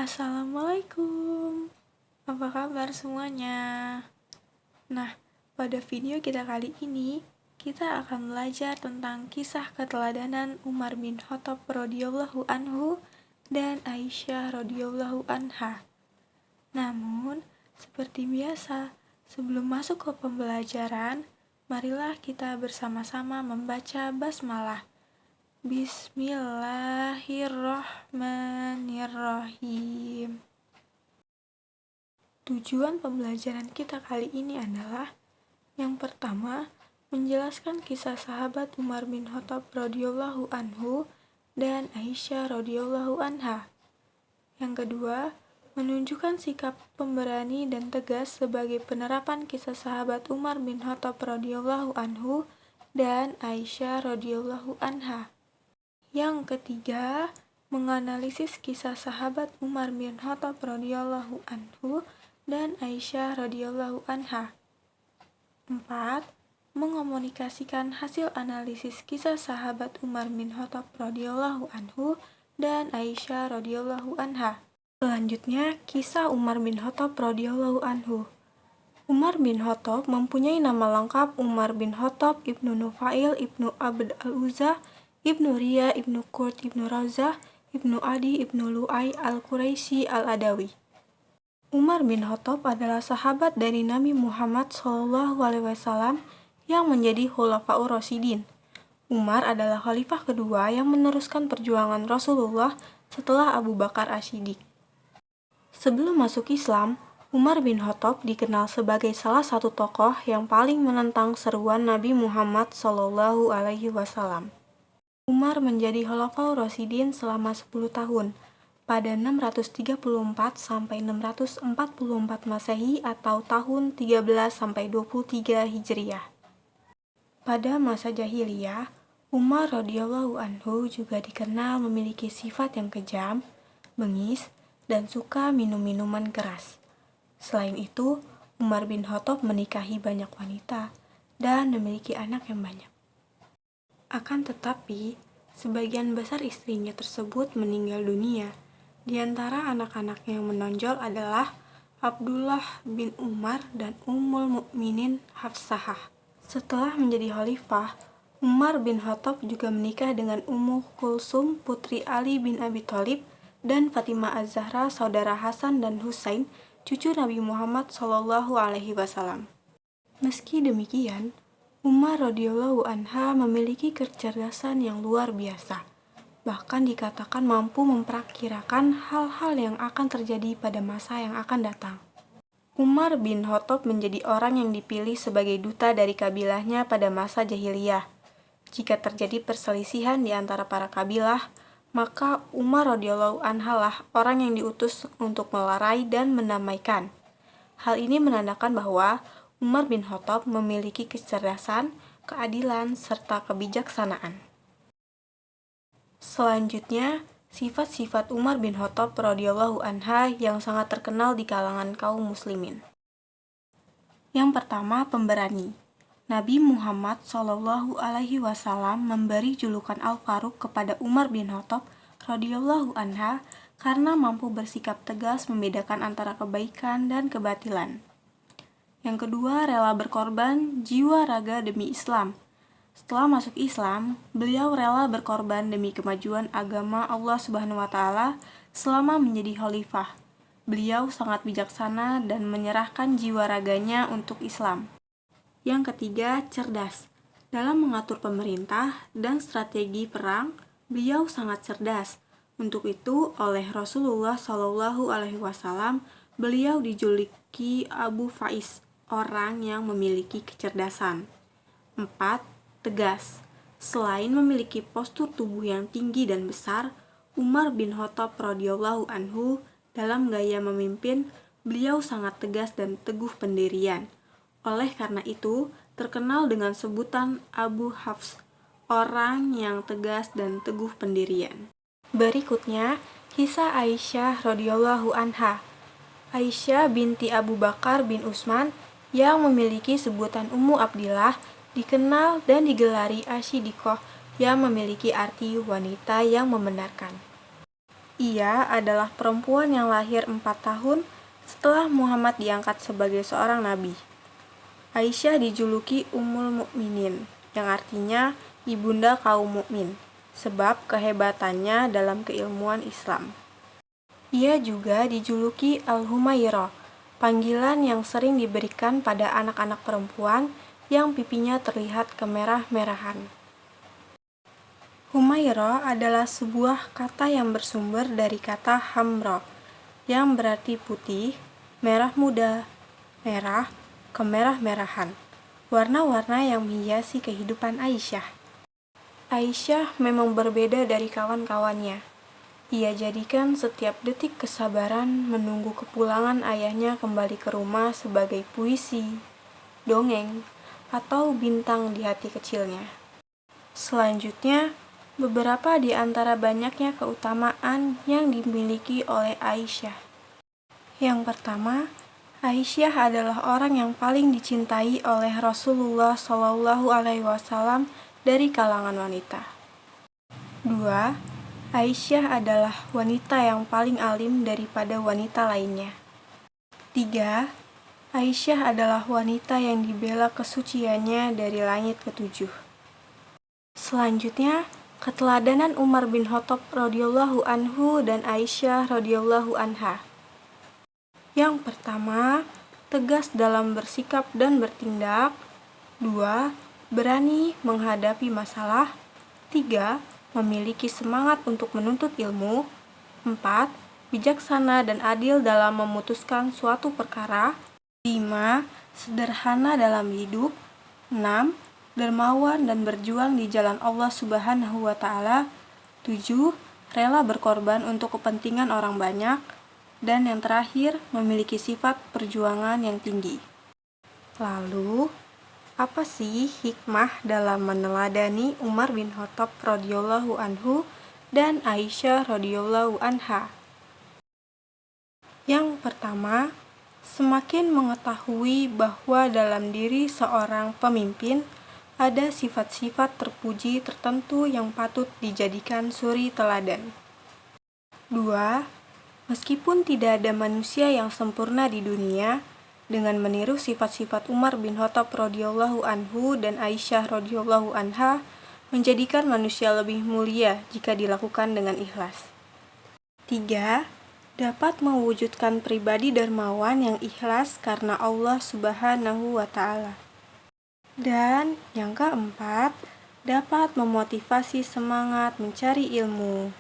Assalamualaikum, apa kabar semuanya? Nah, pada video kita kali ini, kita akan belajar tentang kisah keteladanan Umar bin Khattab radhiyallahu anhu dan Aisyah radhiyallahu anha. Namun, seperti biasa, sebelum masuk ke pembelajaran, marilah kita bersama-sama membaca basmalah. Bismillahirrahmanirrahim. Tujuan pembelajaran kita kali ini adalah yang pertama, menjelaskan kisah sahabat Umar bin Khattab radhiyallahu anhu dan Aisyah radhiyallahu anha. Yang kedua, menunjukkan sikap pemberani dan tegas sebagai penerapan kisah sahabat Umar bin Khattab radhiyallahu anhu dan Aisyah radhiyallahu anha. Yang ketiga, menganalisis kisah sahabat Umar bin Khattab radhiyallahu anhu dan Aisyah radhiyallahu anha. 4. Mengomunikasikan hasil analisis kisah sahabat Umar bin Khattab radhiyallahu anhu dan Aisyah radhiyallahu anha. Selanjutnya, kisah Umar bin Khattab radhiyallahu anhu. Umar bin Khattab mempunyai nama lengkap Umar bin Khattab ibnu Nufail ibnu Abd al-Uzza ibnu Riya ibnu Qurt ibnu Razah ibnu Adi ibnu Lu'ay al-Quraisy al-Adawi. Umar bin Khattab adalah sahabat dari Nabi Muhammad SAW yang menjadi Khulafaur Rasyidin. Umar adalah khalifah kedua yang meneruskan perjuangan Rasulullah setelah Abu Bakar As-Siddiq. Sebelum masuk Islam, Umar bin Khattab dikenal sebagai salah satu tokoh yang paling menentang seruan Nabi Muhammad SAW. Umar menjadi Khulafaur Rasyidin selama 10 tahun, pada 634 sampai 644 Masehi atau tahun 13 sampai 23 Hijriah. Pada masa jahiliyah, Umar radhiyallahu anhu juga dikenal memiliki sifat yang kejam, bengis, dan suka minum minuman keras. Selain itu, Umar bin Khattab menikahi banyak wanita dan memiliki anak yang banyak. Akan tetapi, sebagian besar istrinya tersebut meninggal dunia. Di antara anak-anak yang menonjol adalah Abdullah bin Umar dan Ummul Mukminin Hafsah. Setelah menjadi khalifah, Umar bin Khattab juga menikah dengan Ummu Kulsum putri Ali bin Abi Thalib dan Fatimah Az-Zahra saudara Hasan dan Husain, cucu Nabi Muhammad SAW. Meski demikian, Umar radhiyallahu anha memiliki kecerdasan yang luar biasa. Bahkan dikatakan mampu memperkirakan hal-hal yang akan terjadi pada masa yang akan datang. Umar bin Khattab menjadi orang yang dipilih sebagai duta dari kabilahnya pada masa jahiliyah. Jika terjadi perselisihan di antara para kabilah, maka Umar radhiyallahu anha lah orang yang diutus untuk melerai dan mendamaikan. Hal ini menandakan bahwa Umar bin Khattab memiliki kecerdasan, keadilan, serta kebijaksanaan. Selanjutnya, sifat-sifat Umar bin Khattab radhiyallahu anha yang sangat terkenal di kalangan kaum muslimin. Yang pertama, pemberani. Nabi Muhammad SAW memberi julukan Al-Faruq kepada Umar bin Khattab radhiyallahu anha karena mampu bersikap tegas membedakan antara kebaikan dan kebatilan. Yang kedua, rela berkorban jiwa raga demi Islam. Setelah masuk Islam, beliau rela berkorban demi kemajuan agama Allah Subhanahu wa Ta'ala selama menjadi khalifah. Beliau sangat bijaksana dan menyerahkan jiwa raganya untuk Islam. Yang ketiga, cerdas. Dalam mengatur pemerintah dan strategi perang, beliau sangat cerdas. Untuk itu, oleh Rasulullah SAW, beliau dijuluki Abu Faiz, orang yang memiliki kecerdasan. 4. Tegas. Selain memiliki postur tubuh yang tinggi dan besar, Umar bin Khattab radhiyallahu anhu dalam gaya memimpin, beliau sangat tegas dan teguh pendirian. Oleh karena itu, terkenal dengan sebutan Abu Hafs, orang yang tegas dan teguh pendirian. Berikutnya, kisah Aisyah radhiyallahu anha. Aisyah binti Abu Bakar bin Utsman yang memiliki sebutan Ummu Abdillah, dikenal dan digelari Asy-Siddiqah yang memiliki arti wanita yang membenarkan. Ia adalah perempuan yang lahir 4 tahun setelah Muhammad diangkat sebagai seorang nabi. Aisyah dijuluki Ummul Mukminin, yang artinya ibunda kaum mukmin, sebab kehebatannya dalam keilmuan Islam. Ia juga dijuluki Al-Humairah, panggilan yang sering diberikan pada anak-anak perempuan yang pipinya terlihat kemerah-merahan. Humairah adalah sebuah kata yang bersumber dari kata hamra, yang berarti putih, merah muda, merah, kemerah-merahan, warna-warna yang menghiasi kehidupan Aisyah. Aisyah memang berbeda dari kawan-kawannya. Ia jadikan setiap detik kesabaran menunggu kepulangan ayahnya kembali ke rumah sebagai puisi, dongeng, atau bintang di hati kecilnya. Selanjutnya, beberapa di antara banyaknya keutamaan yang dimiliki oleh Aisyah. Yang pertama, Aisyah adalah orang yang paling dicintai oleh Rasulullah SAW dari kalangan wanita. 2. Aisyah adalah wanita yang paling alim daripada wanita lainnya. 3. Aisyah adalah wanita yang dibela kesuciannya dari langit ketujuh. Selanjutnya, keteladanan Umar bin Khattab radhiyallahu anhu dan Aisyah radhiyallahu anha. Yang pertama, tegas dalam bersikap dan bertindak. 2. Berani menghadapi masalah. 3. Memiliki semangat untuk menuntut ilmu. 4. Bijaksana dan adil dalam memutuskan suatu perkara. 5. Sederhana dalam hidup. 6. Dermawan dan berjuang di jalan Allah Subhanahu wa Ta'ala. 7. Rela berkorban untuk kepentingan orang banyak. Dan yang terakhir, memiliki sifat perjuangan yang tinggi. Lalu, apa sih hikmah dalam meneladani Umar bin Khattab radhiyallahu anhu dan Aisyah radhiyallahu anha? Yang pertama, semakin mengetahui bahwa dalam diri seorang pemimpin ada sifat-sifat terpuji tertentu yang patut dijadikan suri teladan. 2. Meskipun tidak ada manusia yang sempurna di dunia, dengan meniru sifat-sifat Umar bin Khattab radhiyallahu anhu dan Aisyah radhiyallahu anha menjadikan manusia lebih mulia jika dilakukan dengan ikhlas. 3. Dapat mewujudkan pribadi dermawan yang ikhlas karena Allah Subhanahu wa Ta'ala. Dan yang keempat, dapat memotivasi semangat mencari ilmu.